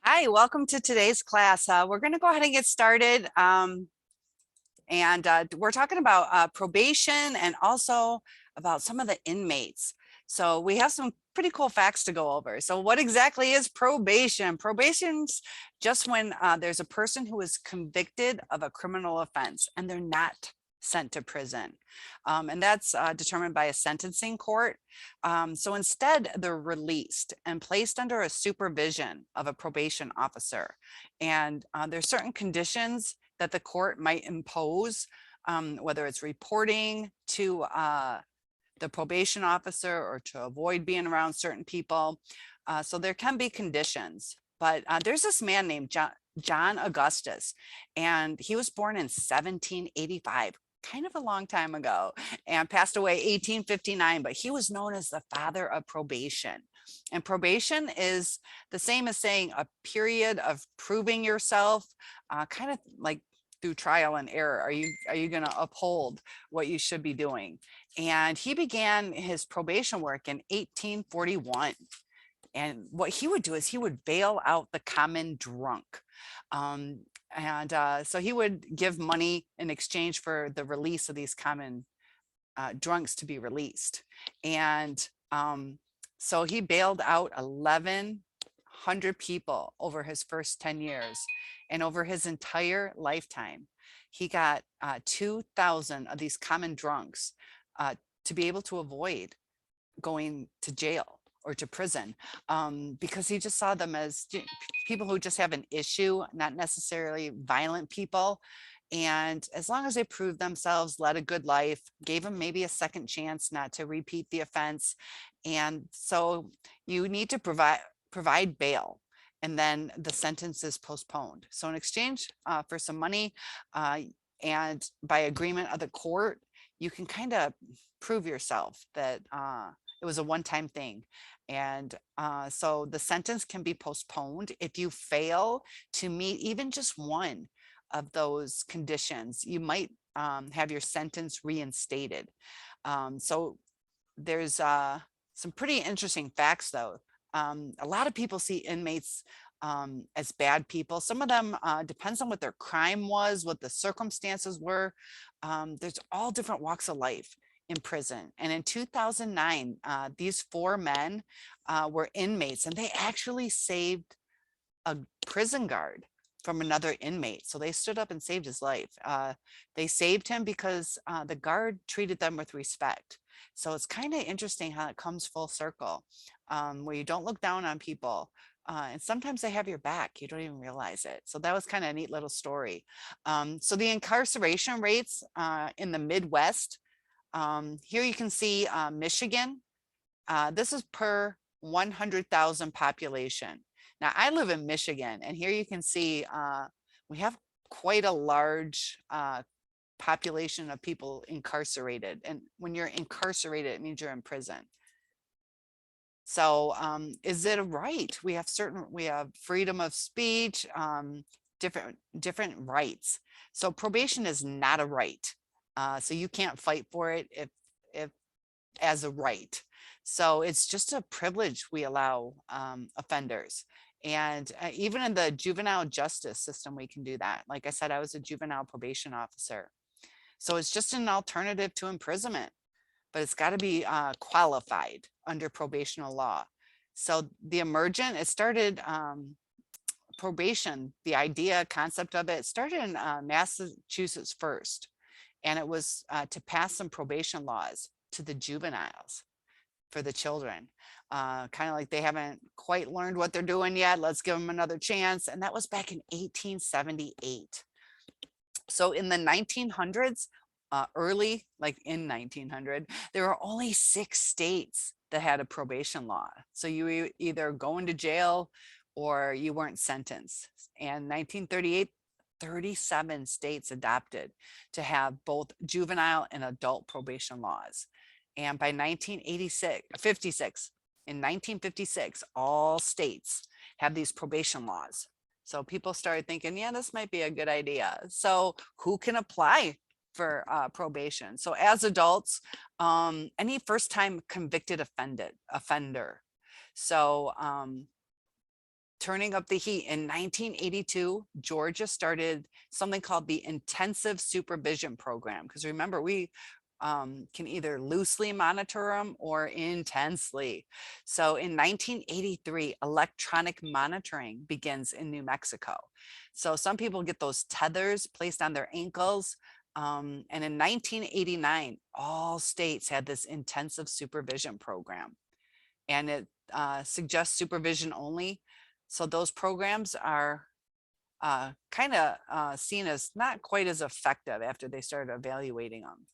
Hi, welcome to today's class. We're going to go ahead and get started. We're talking about probation and also about some of the inmates. So we have some pretty cool facts to go over. So what exactly is probation? Probation's just when there's a person who is convicted of a criminal offense and they're not sent to prison. And that's determined by a sentencing court. So instead, they're released and placed under a supervision of a probation officer. And there's certain conditions that the court might impose, whether it's reporting to the probation officer or to avoid being around certain people. So there can be conditions, but there's this man named John Augustus, and he was born in 1785, kind of a long time ago, and passed away 1859, but he was known as the father of probation. And probation is the same as saying a period of proving yourself, kind of like through trial and error. Are you going to uphold what you should be doing? And he began his probation work in 1841. And what he would do is he would bail out the common drunk. So he would give money in exchange for the release of these common drunks to be released. And so he bailed out 1,100 people over his first 10 years. And over his entire lifetime, he got 2,000 of these common drunks to be able to avoid going to jail or to prison, because he just saw them as people who just have an issue, not necessarily violent people. And as long as they proved themselves, led a good life, gave them maybe a second chance not to repeat the offense. And so you need to provide bail, and then the sentence is postponed. So in exchange for some money and by agreement of the court, you can kind of prove yourself that it was a one-time thing. And so the sentence can be postponed if you fail to meet even just one of those conditions. You might have your sentence reinstated. So there's some pretty interesting facts, though. A lot of people see inmates as bad people. Some of them depends on what their crime was, what the circumstances were. There's all different walks of life in prison. And in 2009, these four men were inmates, and they actually saved a prison guard from another inmate. So they stood up and saved his life. They saved him because the guard treated them with respect. So it's kind of interesting how it comes full circle, where you don't look down on people. And sometimes they have your back. You don't even realize it. So that was kind of a neat little story. So the incarceration rates in the Midwest, here you can see Michigan. This is per 100,000 population. Now I live in Michigan, and here you can see we have quite a large population of people incarcerated. And when you're incarcerated, it means you're in prison. So is it a right? We have freedom of speech, different rights. So probation is not a right. So you can't fight for it if as a right. So it's just a privilege we allow offenders. And even in the juvenile justice system, we can do that. Like I said, I was a juvenile probation officer. So it's just an alternative to imprisonment, but it's got to be qualified under probational law. So the emergent, it started probation, the idea, concept of it started in Massachusetts first. And it was to pass some probation laws to the juveniles for the children. Kind of like they haven't quite learned what they're doing yet. Let's give them another chance. And that was back in 1878. So in the 1900s, early, like in 1900, there were only 6 states that had a probation law. So you either go into jail or you weren't sentenced. And 1938, 37 states adopted to have both juvenile and adult probation laws. And by 1956, in 1956, all states have these probation laws. So people started thinking, yeah, this might be a good idea. So who can apply for probation? So as adults, any first time convicted offender. So turning up the heat. In 1982, Georgia started something called the Intensive Supervision Program. Because remember, we can either loosely monitor them or intensely. So in 1983, electronic monitoring begins in New Mexico. So some people get those tethers placed on their ankles. And in 1989, all states had this intensive supervision program, and it suggests supervision only. So those programs are kind of seen as not quite as effective after they started evaluating them.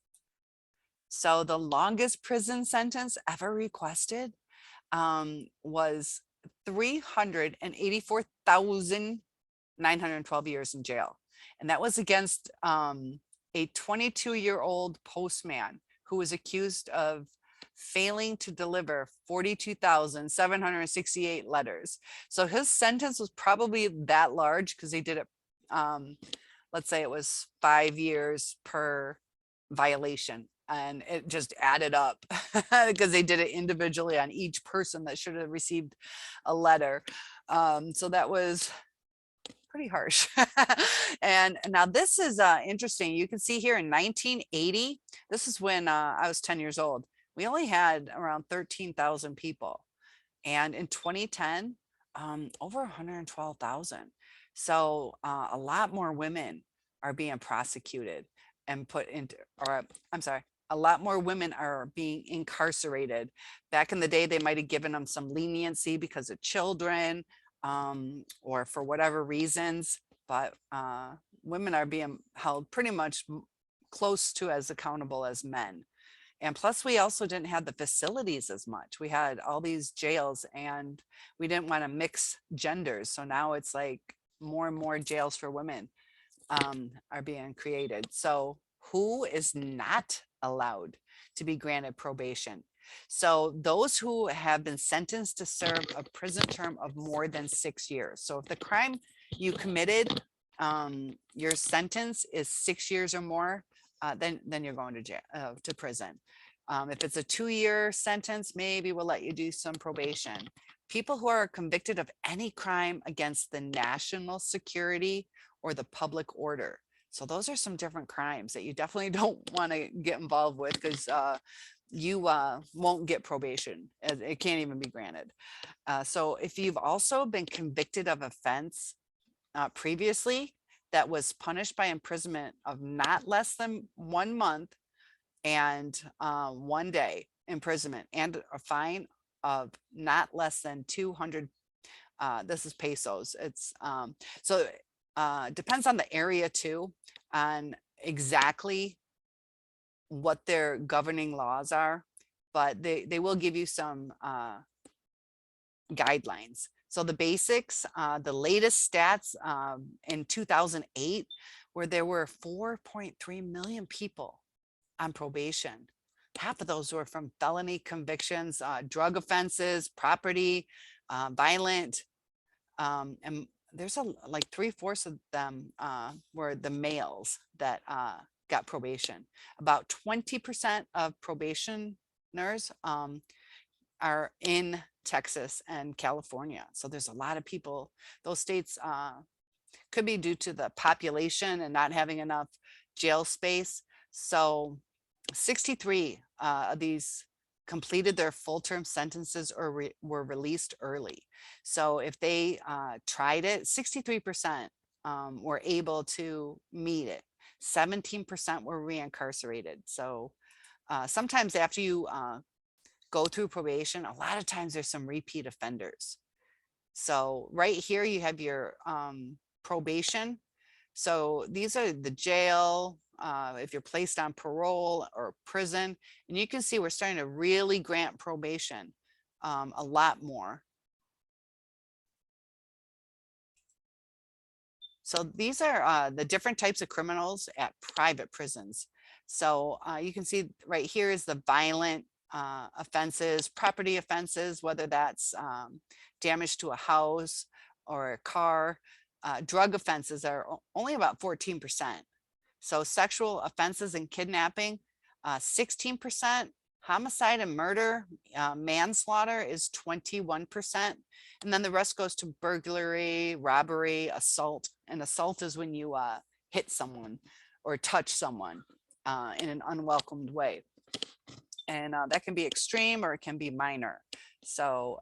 So the longest prison sentence ever requested was 384,912 years in jail. And that was against a 22-year-old postman who was accused of failing to deliver 42,768 letters. So his sentence was probably that large because they did it, let's say it was 5 years per violation, and it just added up because they did it individually on each person that should have received a letter. So that was pretty harsh. And now this is interesting. You can see here in 1980, this is when I was 10 years old. We only had around 13,000 people. And in 2010, over 112,000. So a lot more women are being prosecuted and put into, or I'm sorry, a lot more women are being incarcerated. Back in the day, they might have given them some leniency because of children, or for whatever reasons, but women are being held pretty much close to as accountable as men. And plus, we also didn't have the facilities as much. We had all these jails and we didn't want to mix genders. So now it's like more and more jails for women are being created. So who is not allowed to be granted probation? So those who have been sentenced to serve a prison term of more than 6 years. So if the crime you committed, your sentence is 6 years or more, then you're going to jail, to prison. If it's a 2-year sentence, maybe we'll let you do some probation. People who are convicted of any crime against the national security or the public order. So those are some different crimes that you definitely don't want to get involved with, because you won't get probation. It can't even be granted. So if you've also been convicted of offense previously that was punished by imprisonment of not less than 1 month and 1 day imprisonment and a fine of not less than 200, this is pesos. It's so depends on the area too, on exactly what their governing laws are, but they will give you some guidelines. So the basics, the latest stats in 2008, where there were 4.3 million people on probation. Half of those were from felony convictions, drug offenses, property, violent, and there's like 3/4 of them were the males that got probation. About 20% of probationers are in Texas and California. So there's a lot of people. Those states could be due to the population and not having enough jail space. So 63 of these completed their full-term sentences or were released early. So if they tried it, 63% were able to meet it. 17% were reincarcerated. So sometimes after you go through probation, a lot of times there's some repeat offenders. So right here you have your probation. So these are the jail, if you're placed on parole or prison, and you can see we're starting to really grant probation a lot more. So these are the different types of criminals at private prisons. So you can see right here is the violent offenses, property offenses, whether that's damage to a house or a car. Drug offenses are only about 14%. So sexual offenses and kidnapping, 16%, Homicide and murder, manslaughter is 21%. And then the rest goes to burglary, robbery, assault. And assault is when you hit someone or touch someone in an unwelcomed way. And that can be extreme or it can be minor. So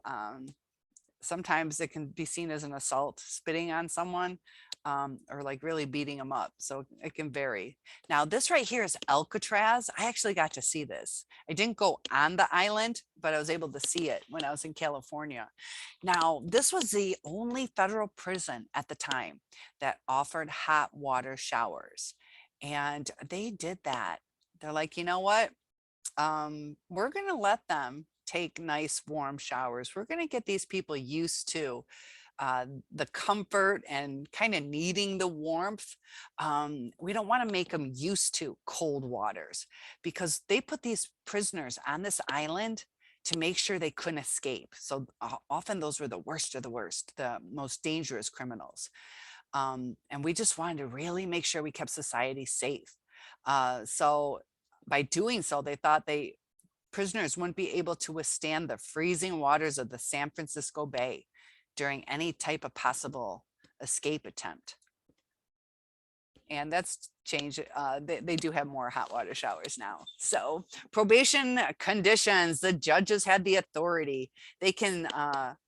sometimes it can be seen as an assault, spitting on someone, or like really beating them up. So it can vary. Now, this right here is Alcatraz. I actually got to see this. I didn't go on the island, but I was able to see it when I was in California. Now, this was the only federal prison at the time that offered hot water showers. And they did that. They're like, you know what? We're going to let them take nice warm showers. We're going to get these people used to the comfort and kind of needing the warmth. We don't want to make them used to cold waters because they put these prisoners on this island to make sure they couldn't escape. So often those were the worst of the worst, the most dangerous criminals. And we just wanted to really make sure we kept society safe. So by doing so, they thought prisoners wouldn't be able to withstand the freezing waters of the San Francisco Bay during any type of possible escape attempt. And that's changed. They do have more hot water showers now. So probation conditions, the judges had the authority. They can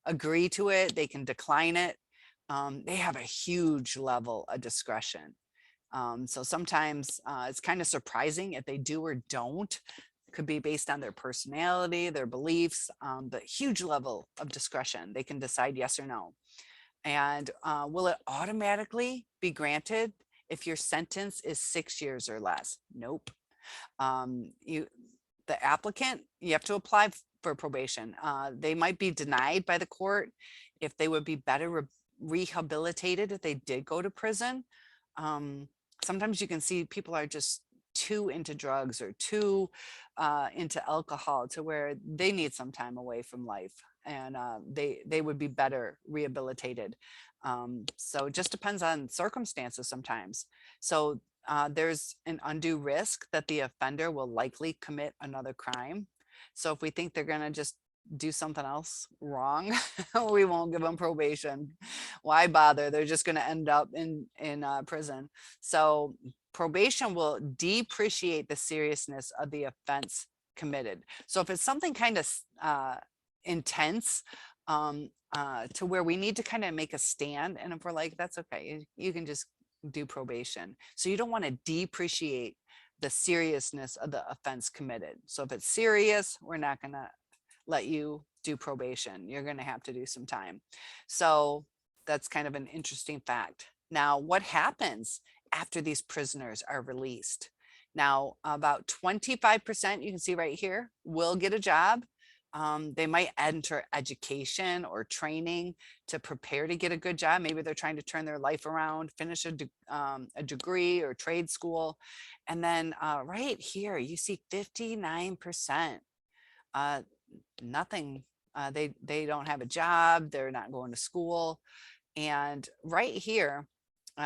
agree to it. They can decline it. They have a huge level of discretion. So sometimes it's kind of surprising if they do or don't. It could be based on their personality, their beliefs, but huge level of discretion. They can decide yes or no. And will it automatically be granted if your sentence is 6 years or less? Nope. The applicant, you have to apply for probation. They might be denied by the court if they would be better rehabilitated if they did go to prison. Sometimes you can see people are just too into drugs or too into alcohol to where they need some time away from life, and they would be better rehabilitated. So it just depends on circumstances sometimes. So there's an undue risk that the offender will likely commit another crime. So if we think they're going to just do something else wrong, we won't give them probation. Why bother? They're just going to end up in prison. So probation will depreciate the seriousness of the offense committed. So if it's something kind of intense, to where we need to kind of make a stand, and if we're like, that's okay, you can just do probation. So you don't want to depreciate the seriousness of the offense committed. So if it's serious, we're not going to let you do probation. You're going to have to do some time. So that's kind of an interesting fact. Now, what happens after these prisoners are released? Now, about 25%, you can see right here, will get a job. They might enter education or training to prepare to get a good job. Maybe they're trying to turn their life around, finish a degree or trade school. And then right here, you see 59%. Nothing. They don't have a job. They're not going to school. And right here,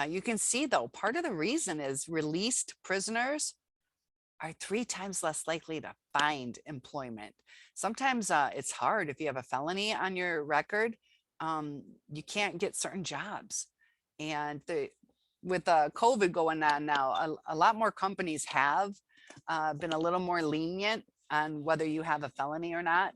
you can see, though, part of the reason is released prisoners are 3 times less likely to find employment. Sometimes it's hard if you have a felony on your record. You can't get certain jobs. And with COVID going on now, a lot more companies have been a little more lenient on whether you have a felony or not.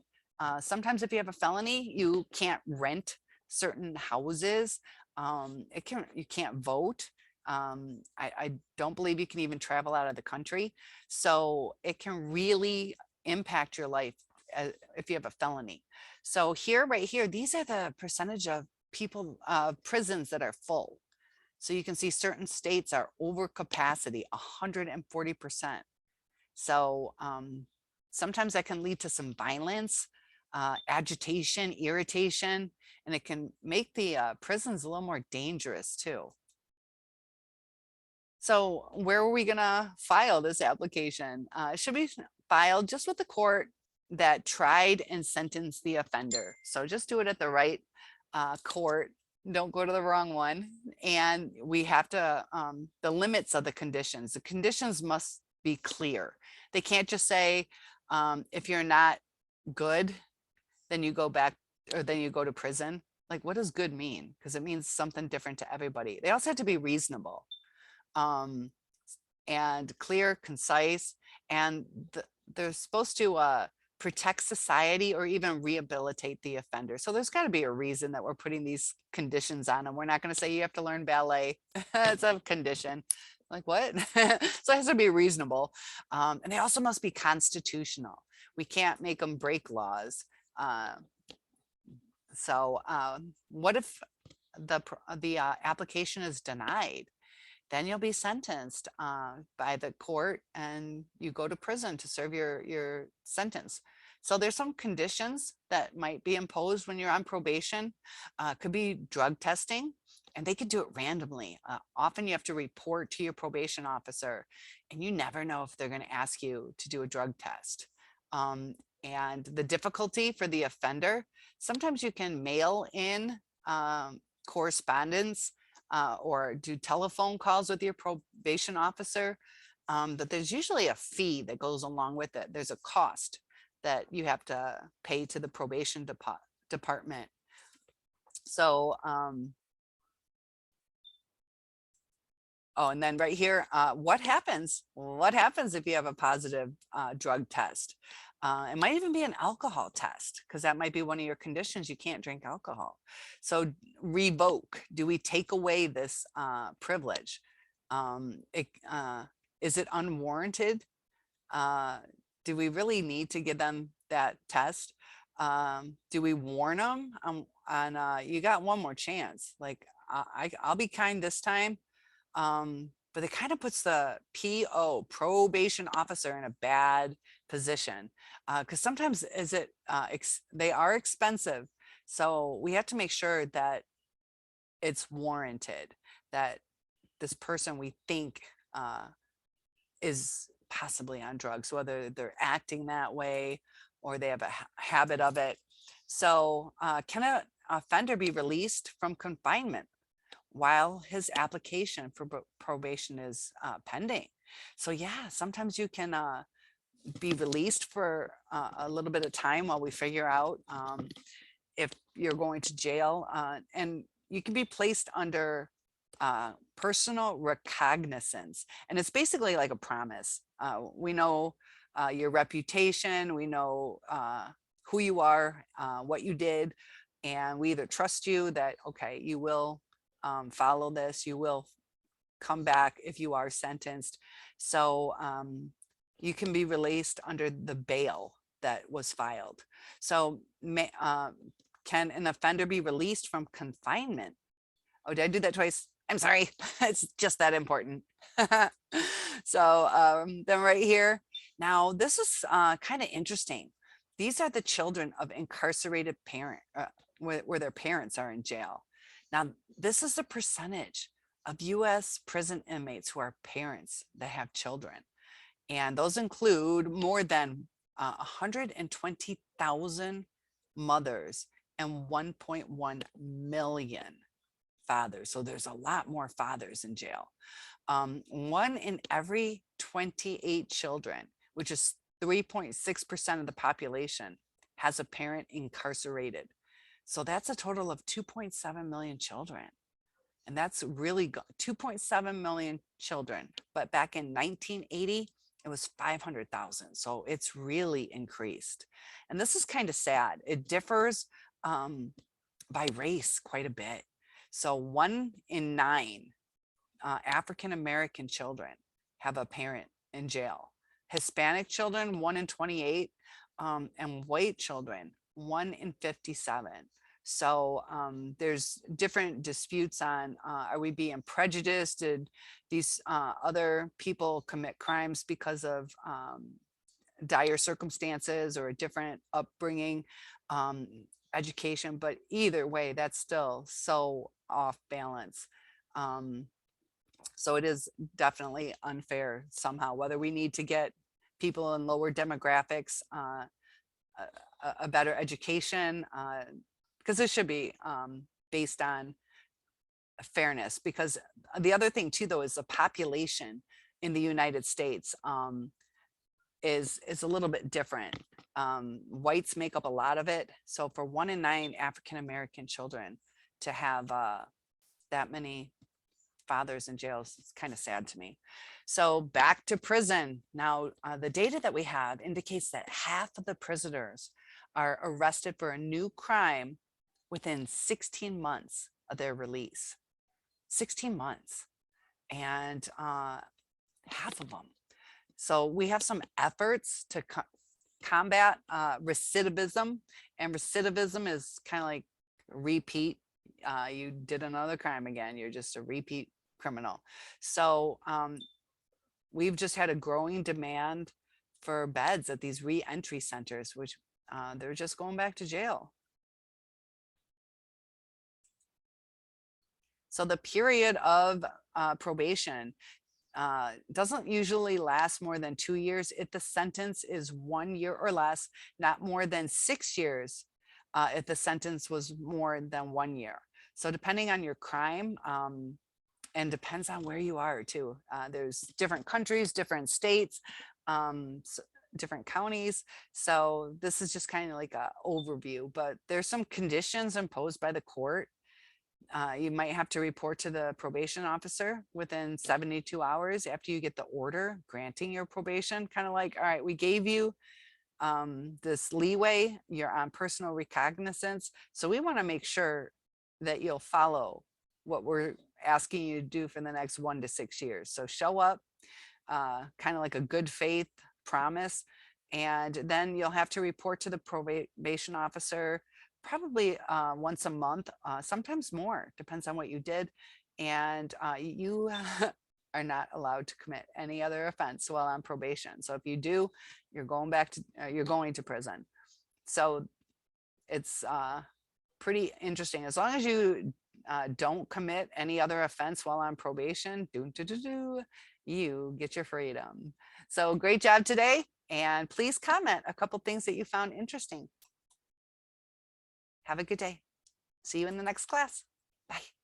Sometimes if you have a felony, you can't rent certain houses. You can't vote. I don't believe you can even travel out of the country. So it can really impact your life if you have a felony. So here, right here, these are the percentage of people, prisons that are full. So you can see certain states are over capacity, 140%. So sometimes that can lead to some violence, agitation, irritation, and it can make the prisons a little more dangerous too. So where are we going to file this application? It should be filed just with the court that tried and sentenced the offender. So just do it at the right court. Don't go to the wrong one. And we have to, the limits of the conditions. The conditions must be clear. They can't just say, If you're not good, then you go back, or then you go to prison. Like, what does good mean? Because it means something different to everybody. They also have to be reasonable, um, and clear, concise, and they're supposed to protect society or even rehabilitate the offender. So there's got to be a reason that we're putting these conditions on them. We're not going to say you have to learn ballet. It's a condition. Like, what? So it has to be reasonable. And they also must be constitutional. We can't make them break laws. Uh, what if the application is denied? Then you'll be sentenced by the court, and you go to prison to serve your sentence. So there's some conditions that might be imposed when you're on probation. Could be drug testing, and they could do it randomly. Often you have to report to your probation officer, and you never know if they're going to ask you to do a drug test. And the difficulty for the offender, sometimes you can mail in correspondence or do telephone calls with your probation officer, but there's usually a fee that goes along with it. There's a cost that you have to pay to the probation department. So, oh, and then right here, what happens? What happens if you have a positive drug test? It might even be an alcohol test, because that might be one of your conditions. You can't drink alcohol. So revoke. Do we take away this privilege? Is it unwarranted? Do we really need to give them that test? Do we warn them? You got one more chance. Like, I'll be kind this time. But it kind of puts the probation officer in a bad position, because sometimes they are expensive. So we have to make sure that it's warranted, that this person we think is possibly on drugs, whether they're acting that way or they have a habit of it. So can an offender be released from confinement while his application for probation is pending? So yeah, sometimes you can be released for a little bit of time while we figure out if you're going to jail, and you can be placed under personal recognizance. And it's basically like a promise. We know your reputation, we know who you are, what you did, and we either trust you that, okay, you will follow this, you will come back if you are sentenced. So you can be released under the bail that was filed. So can an offender be released from confinement? Oh, did I do that twice? I'm sorry. It's just that important. So then right here, now this is kind of interesting. These are the children of incarcerated parent, where their parents are in jail. Now, this is the percentage of U.S. prison inmates who are parents that have children. And those include more than 120,000 mothers and 1.1 million fathers. So there's a lot more fathers in jail. 1 in every 28 children, which is 3.6% of the population, has a parent incarcerated. So that's a total of 2.7 million children. And that's really 2.7 million children. But back in 1980, it was 500,000. So it's really increased. And this is kind of sad. It differs by race quite a bit. So 1 in 9 African-American children have a parent in jail. Hispanic children, 1 in 28, and white children, 1 in 57. So there's different disputes on, are we being prejudiced? Did these other people commit crimes because of dire circumstances or a different upbringing, education? But either way, that's still so off balance. So it is definitely unfair somehow, whether we need to get people in lower demographics a better education, because it should be based on fairness. Because the other thing too, though, is the population in the United States. is a little bit different. Whites make up a lot of it. So for 1 in 9 African American children to have that many fathers in jails, it's kind of sad to me. So back to prison. Now, the data that we have indicates that half of the prisoners are arrested for a new crime within 16 months of their release. 16 months. And half of them. So we have some efforts to combat recidivism, and recidivism is kind of like repeat. You did another crime again. You're just a repeat criminal. So we've just had a growing demand for beds at these re-entry centers, which they're just going back to jail. So the period of probation doesn't usually last more than 2 years if the sentence is 1 year or less, not more than 6 years if the sentence was more than 1 year. So depending on your crime, and depends on where you are too. There's different countries, different states, different counties. So this is just kind of like an overview, but there's some conditions imposed by the court. You might have to report to the probation officer within 72 hours after you get the order granting your probation. Kind of like, all right, we gave you this leeway, you're on personal recognizance. So we want to make sure that you'll follow what we're asking you to do for the next 1 to 6 years. So show up, kind of like a good faith promise. And then you'll have to report to the probation officer probably once a month, sometimes more, depends on what you did. And you are not allowed to commit any other offense while on probation. So if you do, you're going to prison. So it's pretty interesting. As long as you don't commit any other offense while on probation, you get your freedom. So great job today. And please comment a couple things that you found interesting. Have a good day. See you in the next class. Bye.